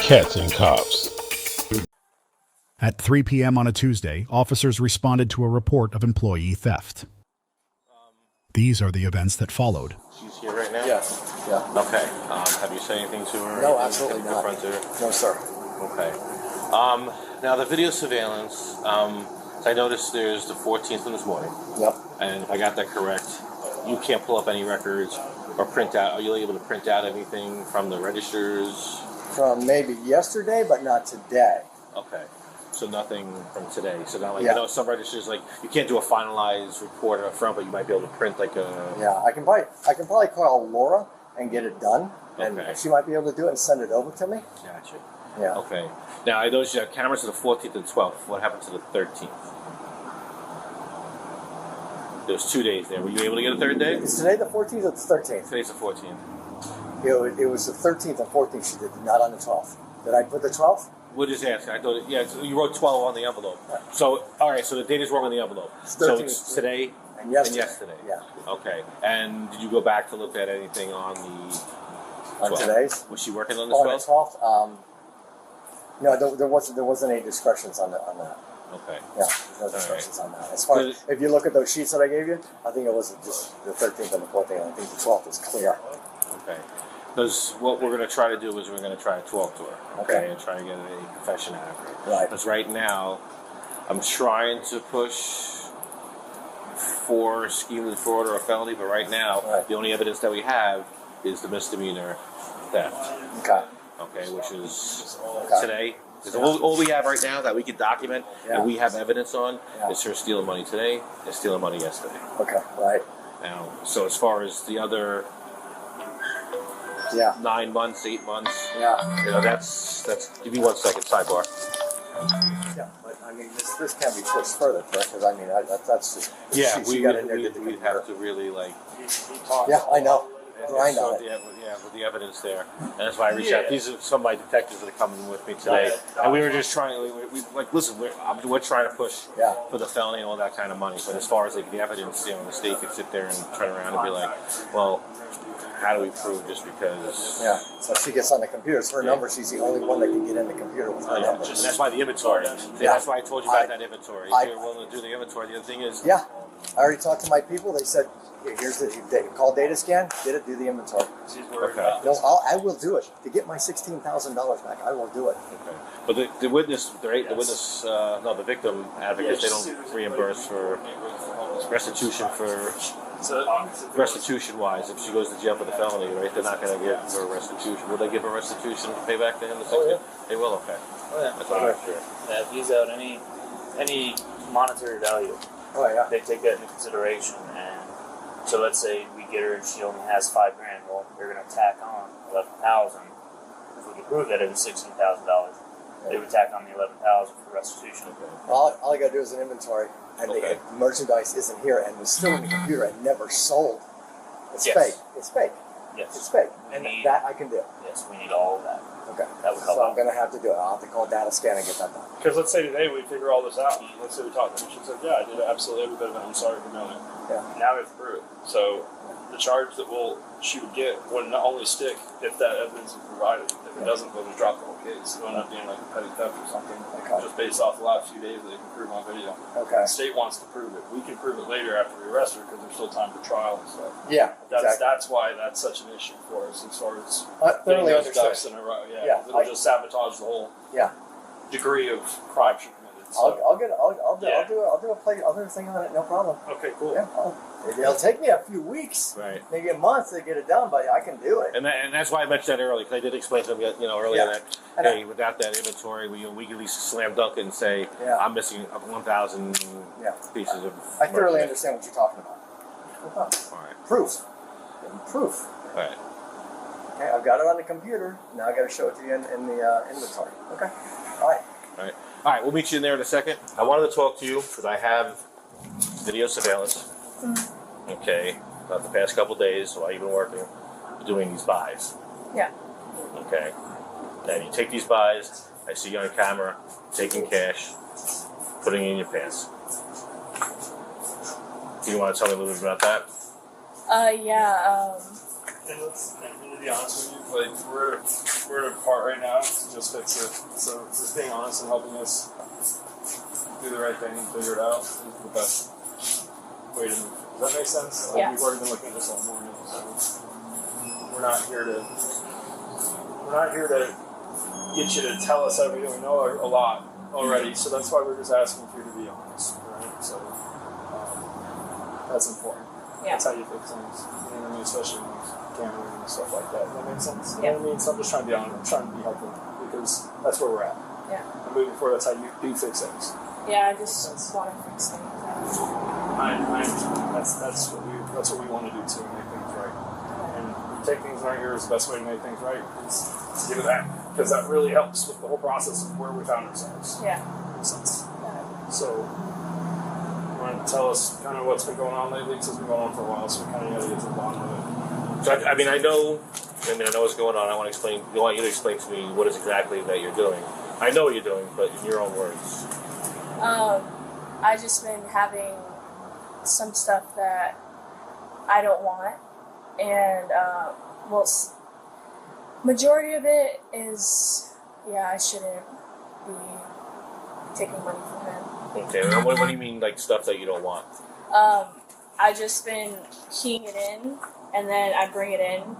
Cats and cops. At 3 p.m. on a Tuesday, officers responded to a report of employee theft. These are the events that followed. She's here right now? Yes. Yeah. Okay. Have you said anything to her? No, absolutely not. No, sir. Okay. Now, the video surveillance, I noticed there's the 14th one this morning. Yep. And if I got that correct, you can't pull up any records or print out. Are you able to print out anything from the registers? From maybe yesterday, but not today. Okay. So nothing from today. So not like, Yeah. I know some registers, like, you can't do a finalized report up front, but you might be able to print like a... Yeah, I can probably call Laura and get it done. And Okay. she might be able to do it and send it over to me. Gotcha. Yeah. Okay. Now, I noticed you have cameras to the 14th and 12th. What happened to the 13th? There was 2 days there. Were you able to get a third day? Is today the 14th or the 13th? Today's the 14th. It was the 13th and 14th she did, not on the 12th. Did I put the 12th? We'll just ask. I thought, yeah, so you wrote 12 on the envelope. So, all right, so the date is wrong on the envelope. So it's today and yesterday. and yesterday. Yeah. Okay. And did you go back to look at anything on the 12th? On today's? Was she working on the On the 12th? 12th? No, there wasn't any discretions on that. Okay. Yeah, no discretions on that. As far as, if you look at those sheets that I gave you, I think it was just the 13th and the 14th. I think the 12th is clear. Okay. Because what we're going to try to do is we're going to try to talk to her, Okay. and try to get a confession out of her. Right. Because right now, I'm trying to push for scheme and fraud or a felony, but right now, Right. the only evidence that we have is the misdemeanor theft. Okay. Okay, which is Okay. today. Because all we have right now that we can document Yeah. and we have evidence on Yeah. is her stealing money today and stealing money yesterday. Okay. Right. Now, so as far as the other Yeah. 9 months, 8 months, Yeah. you know, that's. Give me 1 second, sidebar. Yeah. But I mean, this can be pushed further, correct? Because I mean, that's just she got in there. We'd have to really like. Yeah, I know. Grind So, on it. yeah, with the evidence there, and that's why I reached out. These are some of my detectives that are coming with me today, and we were just trying. We like, listen, we're trying to push Yeah. for the felony and all that kind of money. But as far as like the evidence, you know, the state could sit there and turn around and be like, well, how do we prove just because? Yeah. So she gets on the computer. It's her number. She's the only one that can get in the computer with her number. And that's why the inventory. See, that's why I told you about that inventory. If you're willing to do the inventory, the other thing is. Yeah. I already talked to my people. They said, here's the call data scan. Get it. Do the inventory. Okay. No, I will do it to get my $16,000 back. I will do it. Okay. But the witness, the victim advocates, they don't reimburse for restitution restitution-wise. If she goes to jail for the felony, right, they're not going to give her restitution. Will they give her restitution to pay back to him? They will. Okay. Oh, yeah. That's what I'm sure. Yeah, if he's out any monetary value, Oh yeah. they take that into consideration. And so let's say we get her and she only has $5,000. Well, they're going to tack on $11,000. If we can prove that it was $16,000, they would tack on the $11,000 for restitution. All I got to do is an inventory, and the merchandise isn't here, and was still in the computer and never sold. It's Yes. fake. It's fake. Yes. It's fake. We And need- that I can do. Yes, we need all of that. Okay. That would help. So I'm going to have to do it. I'll have to call data scan and get that done. Because let's say today we figure all this out. Let's say we talk to her. She said, yeah, I did absolutely every bit of it. I'm sorry for doing it. Yeah. Now we have to prove it. So the charge that she would get would not only stick if that evidence is provided. If it doesn't, we'll just drop the whole case. It'll end up being like a petty theft or something. Okay. Just based off the last few days that they can prove on video. Okay. The state wants to prove it. We can prove it later after we arrest her because there's still time for trial and stuff. Yeah. Exactly. That's why that's such an issue for us as far as I getting thoroughly those understand. ducks in a row. Yeah. Yeah, It'll just sabotage the whole Yeah. degree of crime she committed. So. I'll do a thing on it. No problem. Okay, cool. Yeah. It'll take me a few weeks, Right. maybe a month to get it done, but I can do it. And that's why I mentioned that earlier, because I did explain to them, earlier Yeah. that, And hey, without that inventory, we can at least slam dunk it and say, Yeah. I'm missing 1,000 Yeah. pieces of I thoroughly merchandise. understand what you're talking about. No problem. All right. Proof. Proof. All right. Okay, I've got it on the computer. Now I got to show it to you in the inventory. Okay. All right. All right. All right, we'll meet you in there in a second. I wanted to talk to you because I have video surveillance. Okay. About the past couple days while you've been working, doing these buys. Yeah. Okay. And you take these buys, I see you on camera, taking cash, putting it in your pants. Do you want to tell me a little bit about that? Yeah, And to be honest with you, like we're at a part right now to just fix it. So just being honest and helping us do the right thing and figure it out is the best way to move. Does that make sense? Like, Yeah. we've already been looking at this all morning, so we're not here to get you to tell us everything. We know a lot already, so that's why we're just asking for you to be honest, right? So that's important. Yeah. That's how you fix things. You know what I mean? Especially with cameras and stuff like that. Does that make sense? You Yeah. know what I mean? So I'm just trying to be honest. I'm trying to be helpful because that's where we're at. Yeah. And moving forward, that's how you do fix things. Yeah, I just want to fix things. I understand. That's what we want to do too, make things right. And take things right here is the best way to make things right. Is to give it that, because that really helps with the whole process of where we found ourselves. Yeah. Makes sense. Yeah. So, you want to tell us kind of what's been going on lately? Because it's been going on for a while, so we kind of got to get to the bottom of it. So I know what's going on. I want you to explain to me what is exactly that you're doing. I know what you're doing, but in your own words. I just been having some stuff that I don't want, and majority of it is, I shouldn't be taking money from him. Okay, and what do you mean, like stuff that you don't want? I just been keying it in, and then I bring it in.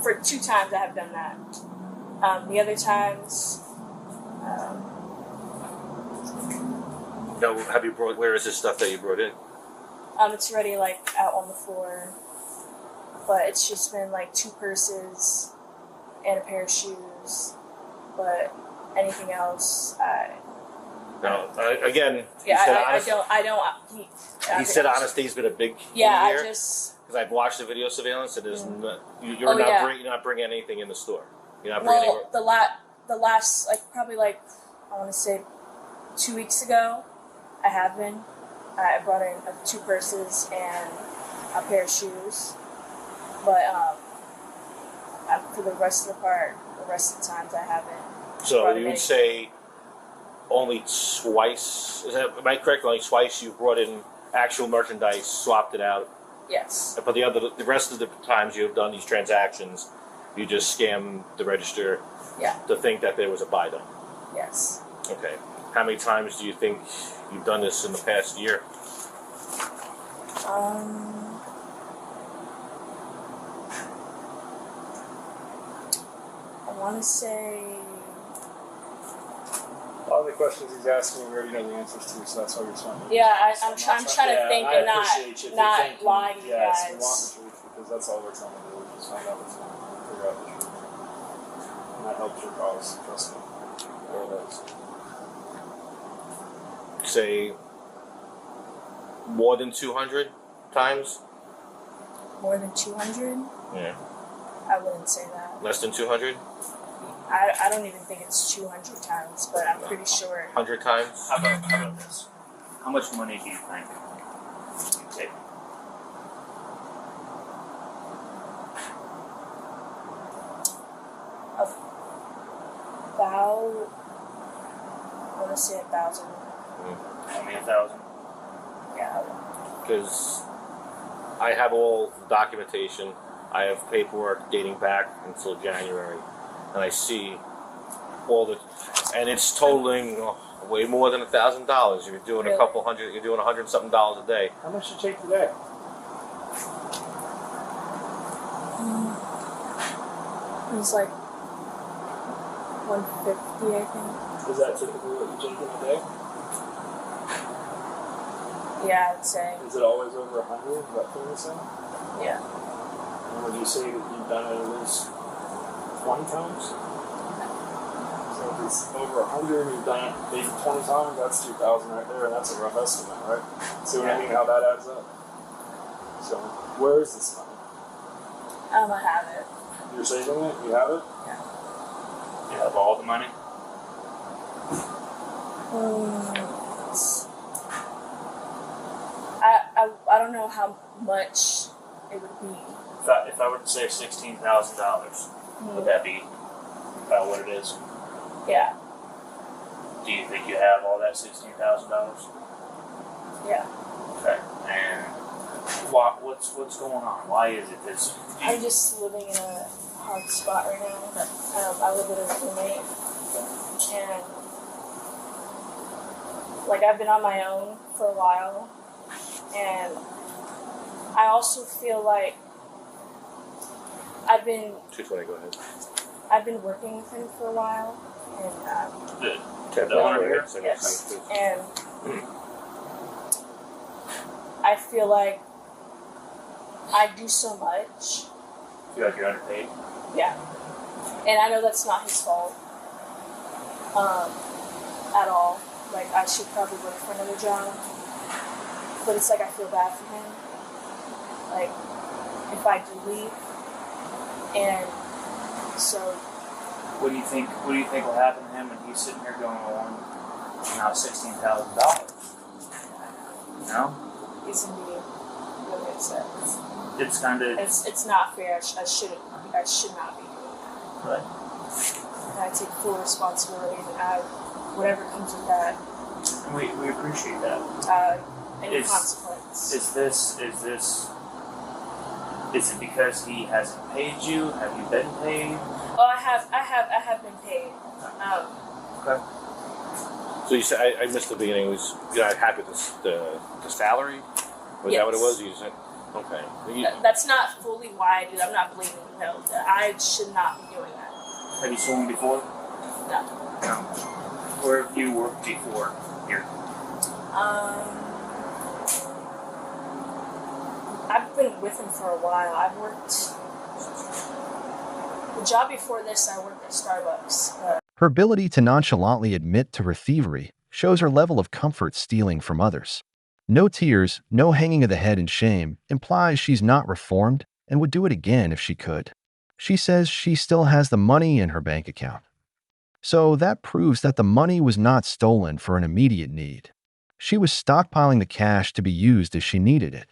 For 2 times I have done that. The other times, No, where is this stuff that you brought in? it's already like out on the floor, but it's just been like 2 purses and a pair of shoes. But anything else, No, again, yeah, he said I don't. He said honesty's been a big key Yeah, here. I just. Because I've watched the video surveillance, and there's you're not bringing anything in the store. You're not bringing Well, the last probably I want to say 2 weeks ago, I have been. I brought in 2 purses and a pair of shoes, but for the rest of the times I haven't. So you would say only twice? Am I correct? Only twice you've brought in actual merchandise, swapped it out. Yes. But the rest of the times you've done these transactions, you just scam the register to think that there was a buy done. Yes. Okay. How many times do you think you've done this in the past year? I want to say. A lot of the questions he's asking, we already know the answers to, so that's why you're responding. Yeah, I'm trying to think and not lie to you yes, guys. we want the truth because that's all we're trying to do. Just find out what's going on, figure out the truth, and that helps your cause. Trust me. There it is. Say more than 200 times? More than 200? Yeah. I wouldn't say that. Less than 200? I don't even think it's 200 times, but I'm pretty sure. 100 times? How about this? How much money do you think you take? About, I want to say 1,000. Only 1,000? Yeah. Because I have all the documentation. I have paperwork dating back until January. And I see all the, and it's totaling way more than $1,000. You're doing Really? a couple hundred. You're doing $100 something a day. How much did you take today? It was like 150, I think. Is that typically what you take in a day? Yeah, I'd say. Is it always over 100? Is that fair to say? Yeah. And would you say that you've done it at least 20 times? So if it's over 100 and you've done it maybe 20 times, that's 2,000 right there, and that's a rough estimate, right? See what I mean? How that adds up. So where is this money? I have it. You're saving it? You have it? Yeah. You have all the money? I don't know how much it would be. If I were to say $16,000, would that be about what it is? Yeah. Do you think you have all that $16,000? Yeah. Okay. And What's going on? Why is it this? I'm just living in a hard spot right now. I live with a roommate, and like I've been on my own for a while, and I also feel like I've been 220. Go ahead. I've been working with him for a while, and yes, and I feel like I do so much. Feel like you're underpaid? Yeah, and I know that's not his fault at all. Like I should probably look for another job, but it's like I feel bad for him. Like if I do leave, and so. What do you think will happen to him when he's sitting here going on now $16,000? No? He's gonna be really upset. It's kind of. It's not fair. I should not be doing that. Right. And I take full responsibility, and whatever comes with that. And we appreciate that. Any consequence. Is it because he hasn't paid you? Have you been paid? Oh, I have been paid. Okay. So you said I missed the beginning. Was you not happy with the salary? Was that what it was? You said okay. That's not fully why I do that. I'm not blaming him. No, I should not be doing that. Have you stolen before? No. No. Where have you worked before? Here. I've been with him for a while. I've worked. The job before this, I worked at Starbucks. Her ability to nonchalantly admit to her thievery shows her level of comfort stealing from others. No tears, no hanging of the head in shame implies she's not reformed and would do it again if she could. She says she still has the money in her bank account. So that proves that the money was not stolen for an immediate need. She was stockpiling the cash to be used as she needed it.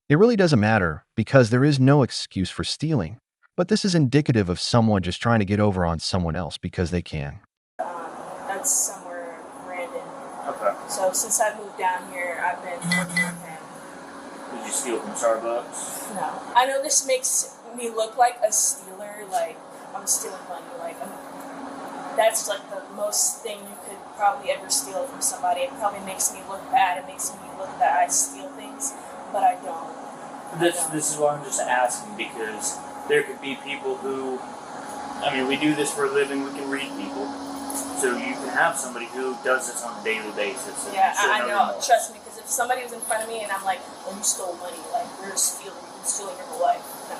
It really doesn't matter because there is no excuse for stealing, but this is indicative of someone just trying to get over on someone else because they can. That's somewhere random. Okay. So since I moved down here, I've been working with him. Did you steal from Starbucks? No. I know this makes me look like a stealer, like I'm stealing money, that's like the most thing you could probably ever steal from somebody. It probably makes me look bad. It makes me look that I steal things, but I don't. This is why I'm just asking, because there could be people who, I mean, we do this for a living, we can read people. So you can have somebody who does this on a daily basis. Yeah, I know. Trust me, because if somebody was in front of me and I'm like, oh, you stole money, like, you're stealing your whole life. No.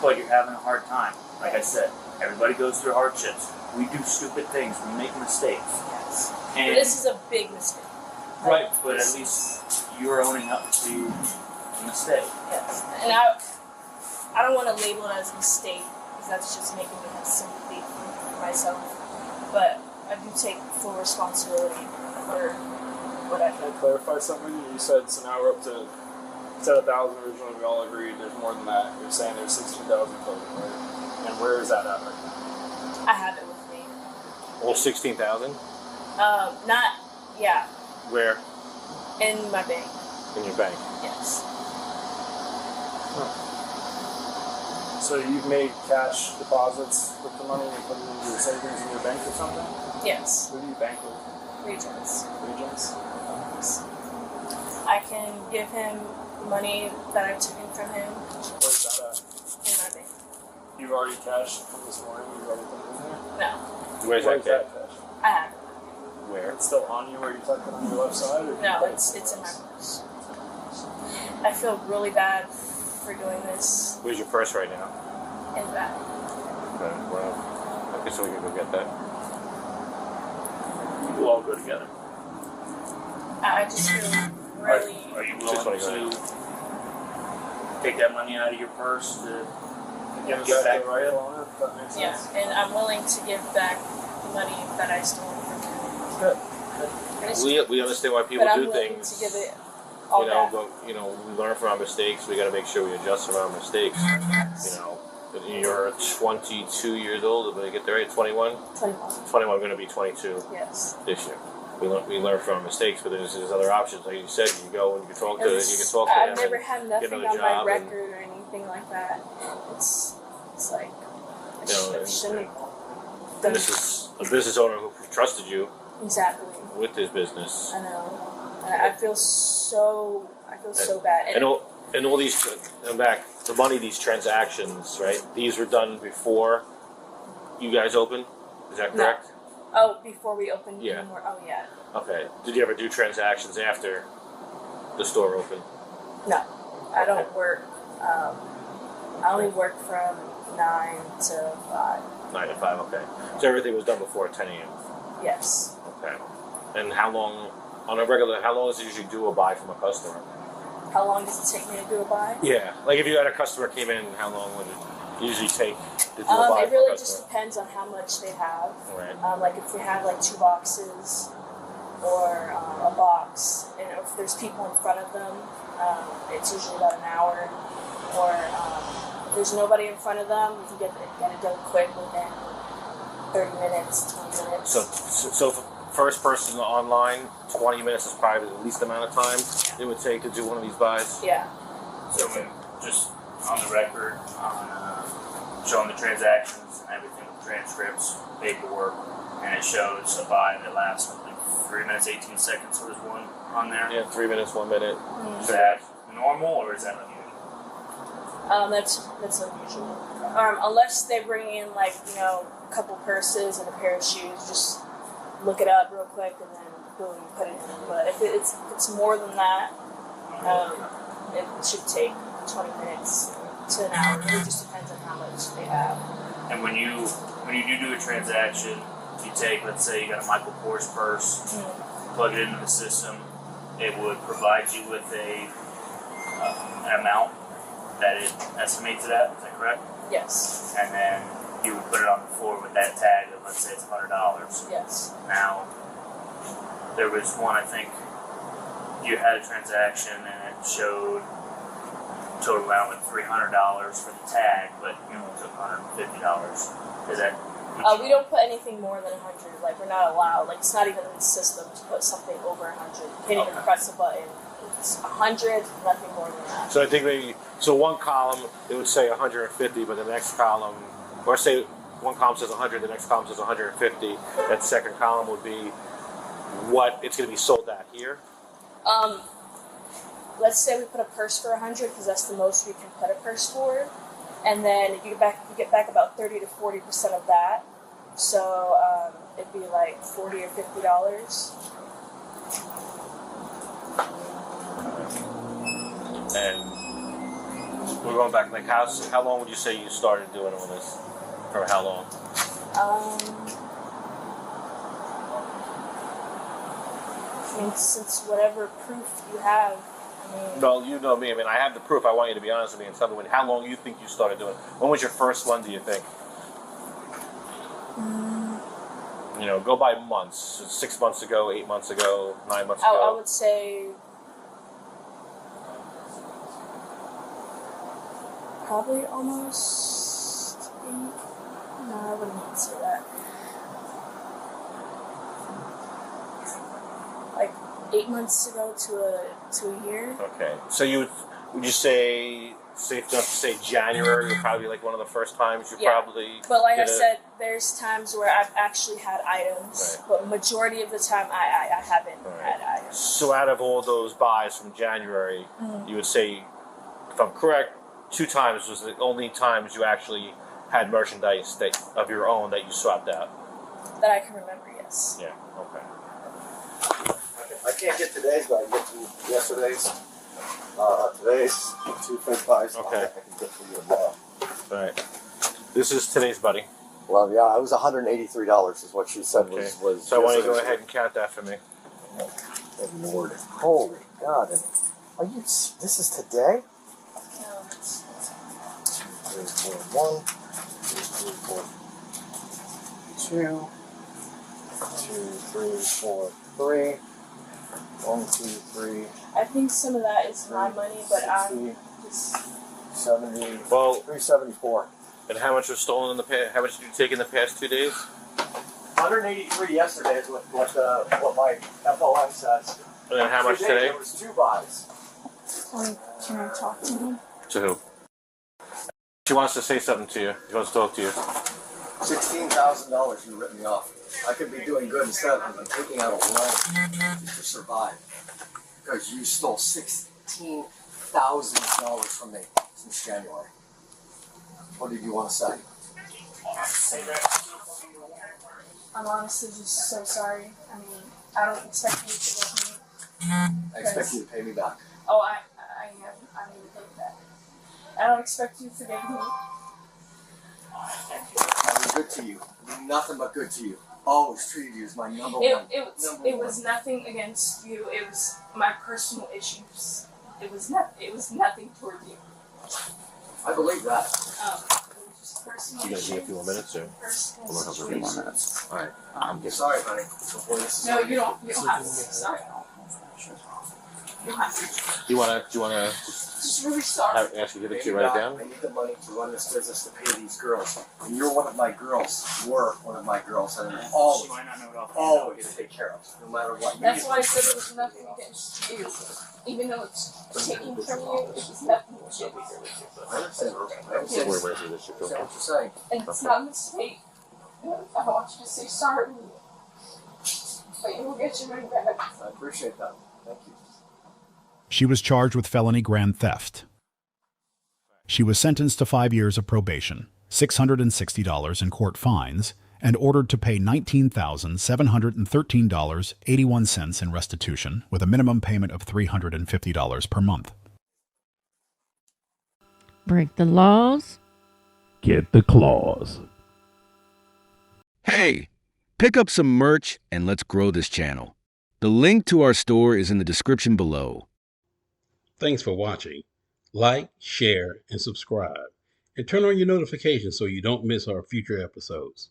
But you're having a hard time. Like I said, everybody goes through hardships. We do stupid things. We make mistakes. Yes. And but this is a big mistake. Right, but at least you're owning up to the mistake. Yes. And I don't want to label it as a mistake, because that's just making me have sympathy for myself. But I do take full responsibility for what I do. Can I clarify something? You said, so now we're up to 10,000 originally, we all agreed there's more than that. You're saying there's 16,000 total, right? And where is that at right now? I have it with me. All 16,000. Yeah. Where? In my bank. In your bank. Yes. So you've made cash deposits with the money and put it into your savings in your bank or something? Yes. Who do you bank with? Regions. Regions? I can give him money that I took in from him. Where's that at? In my bank. You've already cashed from this morning? You've already put it in there? No. Where's that cash? I have it. Where? It's still on you where you tucked it on your left side? Or No, it's in my purse. I feel really bad for doing this. Where's your purse right now? In the back. Okay, well, okay, so we can go get that. We'll all go together. I just feel really. Are you willing to take that money out of your purse to give it back back to to the Red? owner, if that makes Yeah, sense? and I'm willing to give back the money that I stole from him. Good. We understand why people But I'm do willing things. to give it all back. But we learn from our mistakes. We got to make sure we adjust from our mistakes. You're 22 years old. Did I get there right? 21. 21. 21. Going to be 22 Yes. this year. we learn from our mistakes, but there's other options. Like you said, you go and you can talk to I've them. never had nothing another on my job record or anything like that. It's like I shouldn't have done And this is a business owner who trusted you exactly with his business. I know. And I feel so bad. And all these, and back, the money, these transactions, right? These were done before you guys opened? Is that correct? Oh, before we opened Yeah. anymore? Oh, yeah. Okay. Did you ever do transactions after the store opened? No, I don't work. I only work from 9 to 5. 9 to 5, okay. So everything was done before 10 a.m.? Yes. Okay. And how long, on a regular, how long does it usually do a buy from a customer? How long does it take me to do a buy? Yeah. Like if you had a customer came in, how long would it usually take to do a buy It really from a just customer? depends on how much they have. Right. Like if they have like 2 boxes or a box, and if there's people in front of them, it's usually about an hour. Or if there's nobody in front of them, you can get it done quick within 30 minutes, 20 minutes. So if first person online, 20 minutes is probably the least amount of time it would take to do one of these buys? Yeah. So when just on the record, on showing the transactions and everything with transcripts, paperwork, and it shows a buy that lasts like 3 minutes 18 seconds. So there's one on there. Yeah, 3 minutes, 1 minute. Is that normal or is that unusual? That's unusual. Unless they bring in like a couple purses and a pair of shoes, just look it up real quick and then boom, put it in. But if it's more than that, it should take 20 minutes to an hour. It just depends on how much they have. And when you do a transaction, you take, let's say you got a Michael Kors purse, plug it into the system, it would provide you with an amount that it estimates it at. Is that correct? Yes. And then you would put it on the floor with that tag of, let's say it's $100. Yes. Now, there was one, I think, you had a transaction and it showed total amount like $300 for the tag, but you only took $150. Is that? We don't put anything more than 100. Like we're not allowed. Like it's not even in the system to put something over 100. You can't even press a button. It's 100, nothing more than that. So I think one column, it would say 150, but the next column, or say one column says 100, the next column says 150. That second column would be what it's going to be sold at here. Let's say we put a purse for 100 because that's the most we can put a purse for, and then you get back about 30 to 40% of that. So it'd be like $40 or $50. And we're going back, like how long would you say you started doing all this? For how long? I mean, since whatever proof you have. Well, you know me. I mean, I have the proof. I want you to be honest with me and tell me how long you think you started doing it. When was your first one, do you think? Go by months. 6 months ago, 8 months ago, 9 months ago. I would say probably almost 8. No, I wouldn't say that. Like 8 months ago to a year. Okay. So would you say, safe enough to say January would probably be like one of the first times you probably... But like I said, there's times where I've actually had items, Right. but majority of the time I haven't had items. So out of all those buys from January, you would say, if I'm correct, 2 times was the only times you actually had merchandise of your own that you swapped out. That I can remember, yes. Yeah, okay. I can't get today's, but I can get to yesterday's. Today's 2 fish pies. Okay. I can get for you tomorrow. All right. This is today's buddy. Well, yeah, it was $183 is what she said Okay. was. So I want you to go ahead and count that for me. Good Lord. Holy God. Are you, this is today? 2, 3, 4, 1, 2, 3, 4, 2, 2, 3, 4, 3, 1, 2, 3. I think some of that is my money, but I'm 60, just 70, Well, 374. and how much was stolen in the past? How much did you take in the past 2 days? 183 yesterday is what my FOM says. And then how much today? There was 2 buys. Can I talk to him? To who? She wants to say something to you. She wants to talk to you. $16,000 you written me off. I could be doing good instead of taking out a loan to survive. Because you stole $16,000 from me since January. What did you want to say? I'm honestly just so sorry. I mean, I don't expect you to forgive me. I expect you to pay me back. Oh, I need to pay you back. I don't expect you to forgive me. I've been good to you. I've been nothing but good to you. Always treated you as my number one. It was nothing against you. It was my personal issues. It was nothing toward you. I believe that. It was just personal You gonna give me a few more minutes, or? Personal I'm gonna help her a few more minutes. All right. I'm sorry, honey. Before this is No, you don't have to say sorry. You don't have to. Do you wanna Just really sorry. ask you to Pay get me write it back. down? I need the money to run this business to pay these girls. And you're one of my girls. Were one of my girls. And I'm always take care of, no matter what. That's why I said it was nothing against you. Even though it's taken from you, it was nothing against you. I understand. I understand Where what is this? you're saying. And it's not a mistake. I want you to say sorry. But you will get your money back. I appreciate that. Thank you. She was charged with felony grand theft. She was sentenced to 5 years of probation, $660 in court fines, and ordered to pay $19,713.81 in restitution, with a minimum payment of $350 per month. Break the laws. Get the claws. Hey, pick up some merch and let's grow this channel. The link to our store is in the description below. Thanks for watching. Like, share, and subscribe. And turn on your notifications so you don't miss our future episodes.